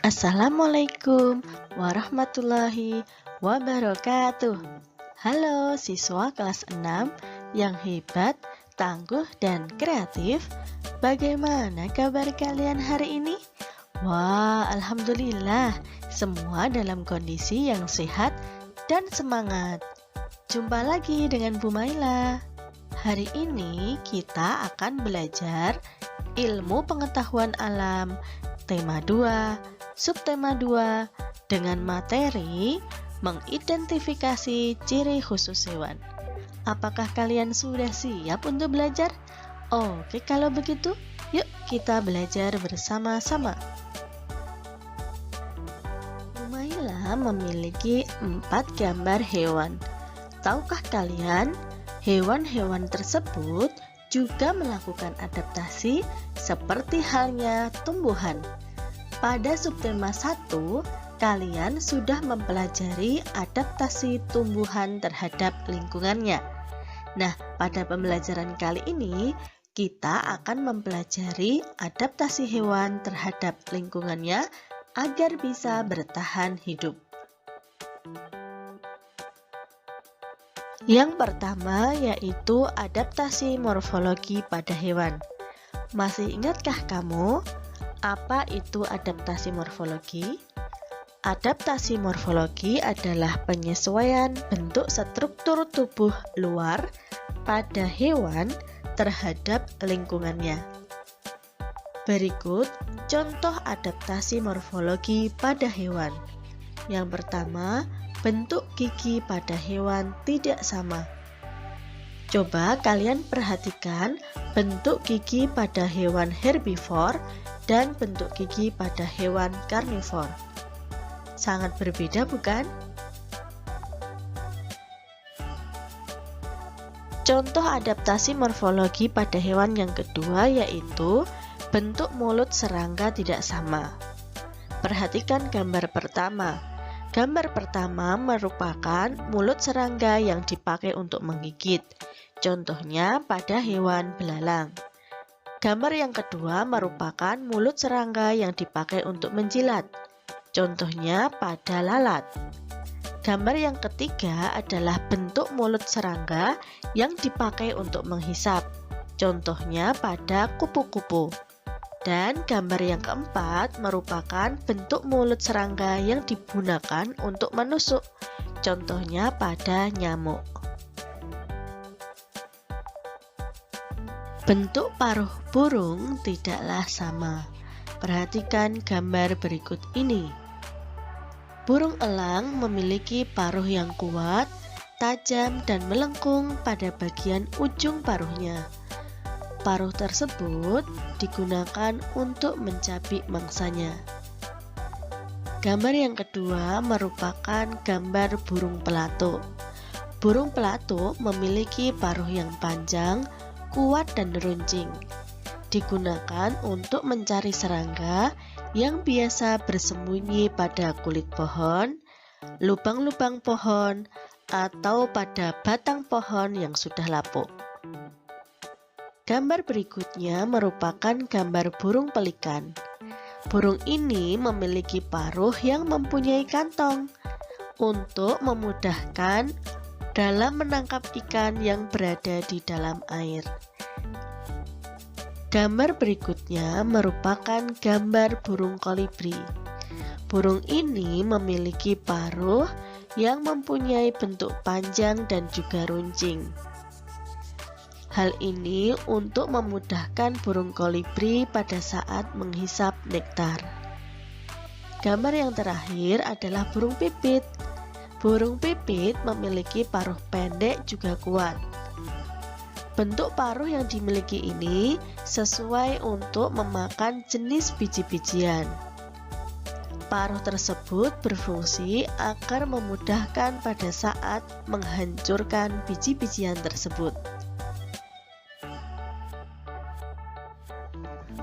Assalamualaikum warahmatullahi wabarakatuh. Halo siswa kelas 6 yang hebat, tangguh, dan kreatif. Bagaimana kabar kalian hari ini? Wah, alhamdulillah, semua dalam kondisi yang sehat dan semangat. Jumpa lagi dengan Bu Maila. Hari ini kita akan belajar ilmu pengetahuan alam, tema 2, subtema 2, dengan materi mengidentifikasi ciri khusus hewan. Apakah kalian sudah siap untuk belajar? Oke, kalau begitu, yuk kita belajar bersama-sama. Umaila memiliki 4 gambar hewan. Tahukah kalian, hewan-hewan tersebut juga melakukan adaptasi seperti halnya tumbuhan. Pada subtema 1, kalian sudah mempelajari adaptasi tumbuhan terhadap lingkungannya. Nah, pada pembelajaran kali ini, kita akan mempelajari adaptasi hewan terhadap lingkungannya agar bisa bertahan hidup. Yang pertama yaitu adaptasi morfologi pada hewan. Masih ingatkah kamu apa itu adaptasi morfologi? Adaptasi morfologi adalah penyesuaian bentuk struktur tubuh luar pada hewan terhadap lingkungannya. Berikut contoh adaptasi morfologi pada hewan. Yang pertama, bentuk gigi pada hewan tidak sama. Coba kalian perhatikan bentuk gigi pada hewan herbivor dan bentuk gigi pada hewan karnivor. Sangat berbeda, bukan? Contoh adaptasi morfologi pada hewan yang kedua yaitu bentuk mulut serangga tidak sama. Perhatikan gambar pertama. Gambar pertama merupakan mulut serangga yang dipakai untuk menggigit. Contohnya pada hewan belalang. Gambar yang kedua merupakan mulut serangga yang dipakai untuk menjilat. Contohnya pada lalat. Gambar yang ketiga adalah bentuk mulut serangga yang dipakai untuk menghisap. Contohnya pada kupu-kupu. Dan gambar yang keempat merupakan bentuk mulut serangga yang digunakan untuk menusuk. Contohnya pada nyamuk. Bentuk paruh burung tidaklah sama. Perhatikan gambar berikut ini. Burung elang memiliki paruh yang kuat, tajam, dan melengkung pada bagian ujung paruhnya. Paruh tersebut digunakan untuk mencabik mangsanya. Gambar yang kedua merupakan gambar burung pelatuk. Burung pelatuk memiliki paruh yang panjang, kuat, dan runcing. Digunakan untuk mencari serangga yang biasa bersembunyi pada kulit pohon, lubang-lubang pohon, atau pada batang pohon yang sudah lapuk. Gambar berikutnya merupakan gambar burung pelikan. Burung ini memiliki paruh yang mempunyai kantong untuk memudahkan dalam menangkap ikan yang berada di dalam air. Gambar berikutnya merupakan gambar burung kolibri. Burung ini memiliki paruh yang mempunyai bentuk panjang dan juga runcing. Hal ini untuk memudahkan burung kolibri pada saat menghisap nektar. Gambar yang terakhir adalah burung pipit. Burung pipit memiliki paruh pendek juga kuat. Bentuk paruh yang dimiliki ini sesuai untuk memakan jenis biji-bijian. Paruh tersebut berfungsi agar memudahkan pada saat menghancurkan biji-bijian tersebut.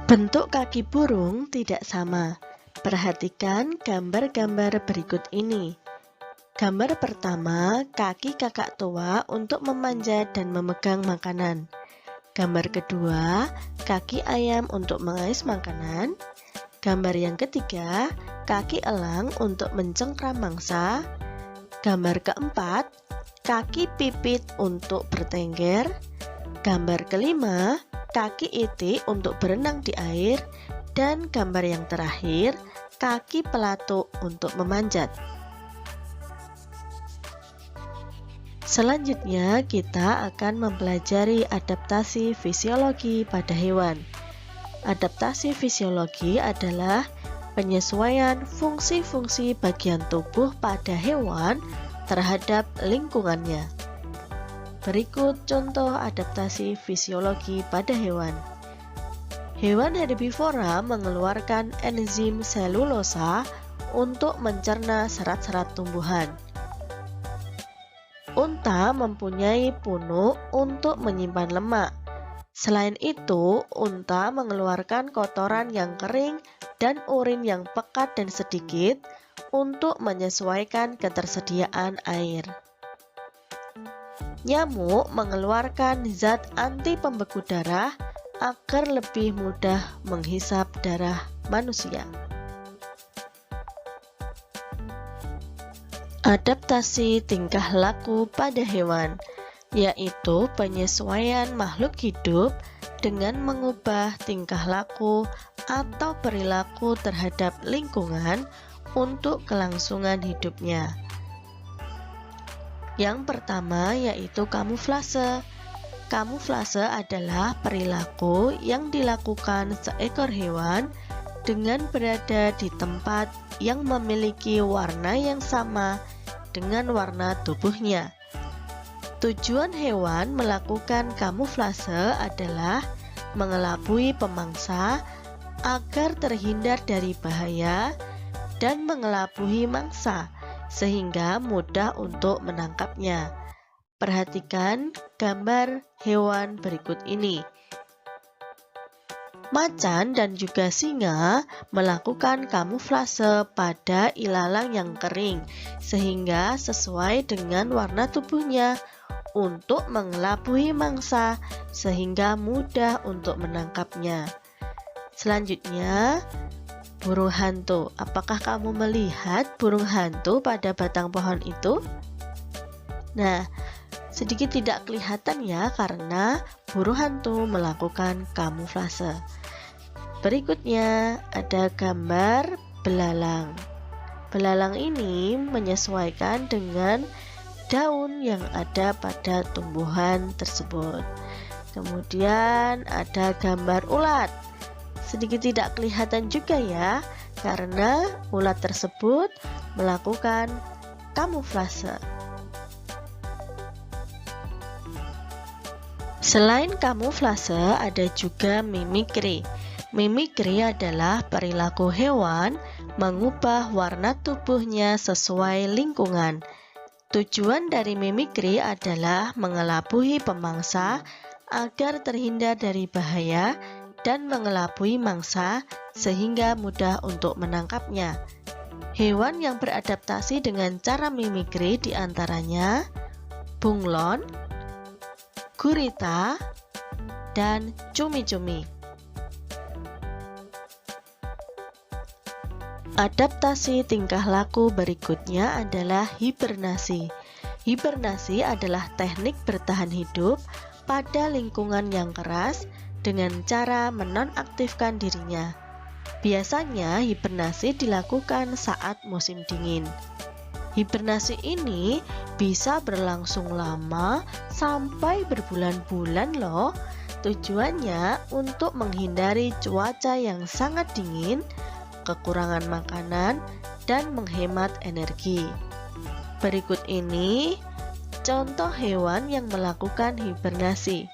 Bentuk kaki burung tidak sama. Perhatikan gambar-gambar berikut ini. Gambar pertama, kaki kakak tua untuk memanjat dan memegang makanan. Gambar kedua, kaki ayam untuk mengais makanan. Gambar yang ketiga, kaki elang untuk mencengkram mangsa. Gambar keempat, kaki pipit untuk bertengger. Gambar kelima, kaki itik untuk berenang di air. Dan gambar yang terakhir, kaki pelatuk untuk memanjat. Selanjutnya, kita akan mempelajari adaptasi fisiologi pada hewan. Adaptasi fisiologi adalah penyesuaian fungsi-fungsi bagian tubuh pada hewan terhadap lingkungannya. Berikut contoh adaptasi fisiologi pada hewan. Hewan herbivora mengeluarkan enzim selulosa untuk mencerna serat-serat tumbuhan. Unta mempunyai punuk untuk menyimpan lemak. Selain itu, unta mengeluarkan kotoran yang kering dan urin yang pekat dan sedikit untuk menyesuaikan ketersediaan air. Nyamuk mengeluarkan zat anti pembeku darah agar lebih mudah menghisap darah manusia. Adaptasi tingkah laku pada hewan, yaitu penyesuaian makhluk hidup dengan mengubah tingkah laku atau perilaku terhadap lingkungan untuk kelangsungan hidupnya. Yang pertama yaitu kamuflase. Kamuflase adalah perilaku yang dilakukan seekor hewan dengan berada di tempat yang memiliki warna yang sama dengan warna tubuhnya. Tujuan hewan melakukan kamuflase adalah mengelabui pemangsa agar terhindar dari bahaya dan mengelabui mangsa sehingga mudah untuk menangkapnya. Perhatikan gambar hewan berikut ini. Macan dan juga singa melakukan kamuflase pada ilalang yang kering sehingga sesuai dengan warna tubuhnya untuk mengelabui mangsa sehingga mudah untuk menangkapnya. Selanjutnya, burung hantu. Apakah kamu melihat burung hantu pada batang pohon itu? Nah, sedikit tidak kelihatan ya karena burung hantu melakukan kamuflase. Berikutnya ada gambar belalang. Belalang ini menyesuaikan dengan daun yang ada pada tumbuhan tersebut. Kemudian ada gambar ulat. Sedikit tidak kelihatan juga ya karena ulat tersebut melakukan kamuflase. Selain kamuflase, ada juga mimikri. Mimikri adalah perilaku hewan mengubah warna tubuhnya sesuai lingkungan. Tujuan dari mimikri adalah mengelabui pemangsa agar terhindar dari bahaya dan mengelabui mangsa sehingga mudah untuk menangkapnya. Hewan yang beradaptasi dengan cara mimikri diantaranya bunglon, gurita, dan cumi-cumi. Adaptasi tingkah laku berikutnya adalah hibernasi. Hibernasi adalah teknik bertahan hidup pada lingkungan yang keras dengan cara menonaktifkan dirinya. Biasanya hibernasi dilakukan saat musim dingin. Hibernasi ini bisa berlangsung lama sampai berbulan-bulan loh. Tujuannya untuk menghindari cuaca yang sangat dingin, kekurangan makanan, dan menghemat energi. Berikut ini contoh hewan yang melakukan hibernasi.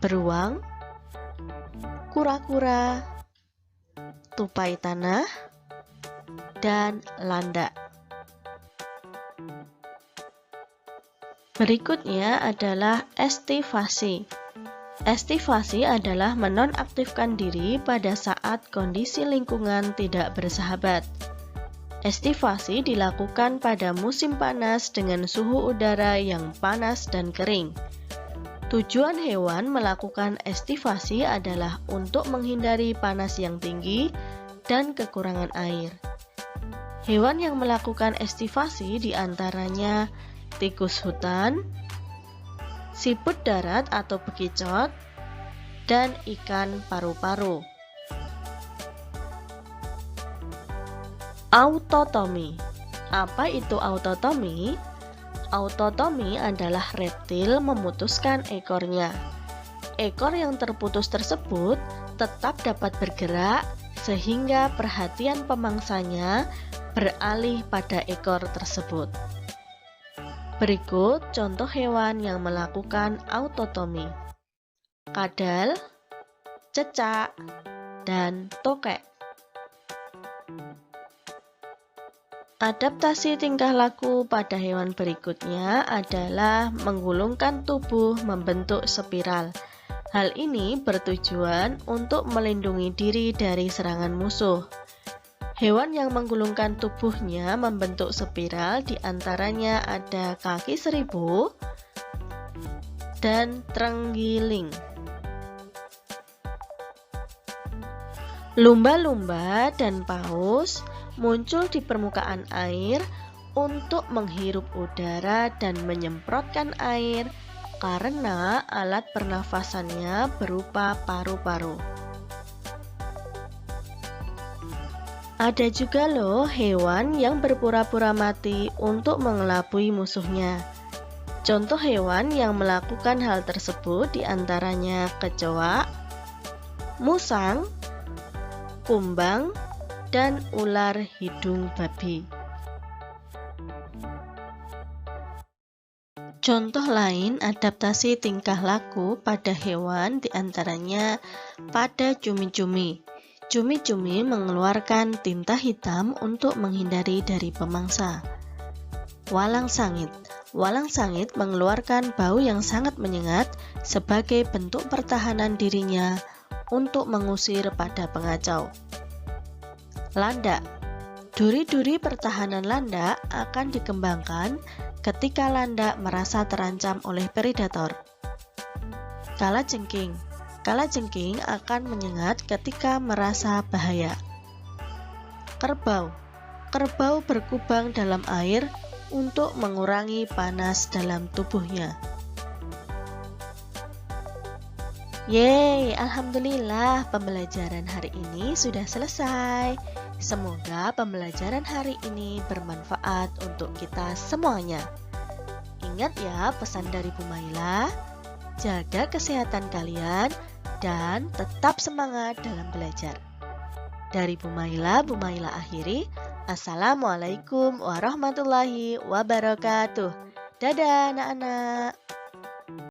Beruang, kura-kura, tupai tanah, dan landak. Berikutnya adalah estivasi. Estivasi adalah menonaktifkan diri pada saat kondisi lingkungan tidak bersahabat. Estivasi dilakukan pada musim panas dengan suhu udara yang panas dan kering. Tujuan hewan melakukan estivasi adalah untuk menghindari panas yang tinggi dan kekurangan air. Hewan yang melakukan estivasi diantaranya tikus hutan, siput darat atau bekicot, dan ikan paru-paru. Autotomi. Apa itu autotomi? Autotomi adalah reptil memutuskan ekornya. Ekor yang terputus tersebut tetap dapat bergerak sehingga perhatian pemangsanya beralih pada ekor tersebut. Berikut contoh hewan yang melakukan autotomi: kadal, cecak, dan tokek. Adaptasi tingkah laku pada hewan berikutnya adalah menggulungkan tubuh membentuk spiral. Hal ini bertujuan untuk melindungi diri dari serangan musuh. Hewan yang menggulungkan tubuhnya membentuk spiral diantaranya ada kaki seribu dan terenggiling. Lumba-lumba dan paus muncul di permukaan air untuk menghirup udara dan menyemprotkan air karena alat pernafasannya berupa paru-paru. Ada juga loh hewan yang berpura-pura mati untuk mengelabui musuhnya. Contoh hewan yang melakukan hal tersebut diantaranya kecoa, musang, kumbang, dan ular hidung babi. Contoh lain adaptasi tingkah laku pada hewan diantaranya pada cumi-cumi. Cumi-cumi mengeluarkan tinta hitam untuk menghindari dari pemangsa. Walang sangit. Walang sangit mengeluarkan bau yang sangat menyengat sebagai bentuk pertahanan dirinya untuk mengusir pada pengacau. Landak. Duri-duri pertahanan landak akan dikembangkan ketika landak merasa terancam oleh predator. Kalajengking. Kalajengking akan menyengat ketika merasa bahaya. Kerbau. Kerbau berkubang dalam air untuk mengurangi panas dalam tubuhnya. Yeay, alhamdulillah pembelajaran hari ini sudah selesai. Semoga pembelajaran hari ini bermanfaat untuk kita semuanya. Ingat ya pesan dari Bu Maila, jaga kesehatan kalian dan tetap semangat dalam belajar. Dari Bu Maila akhiri. Assalamualaikum warahmatullahi wabarakatuh. Dadah anak-anak.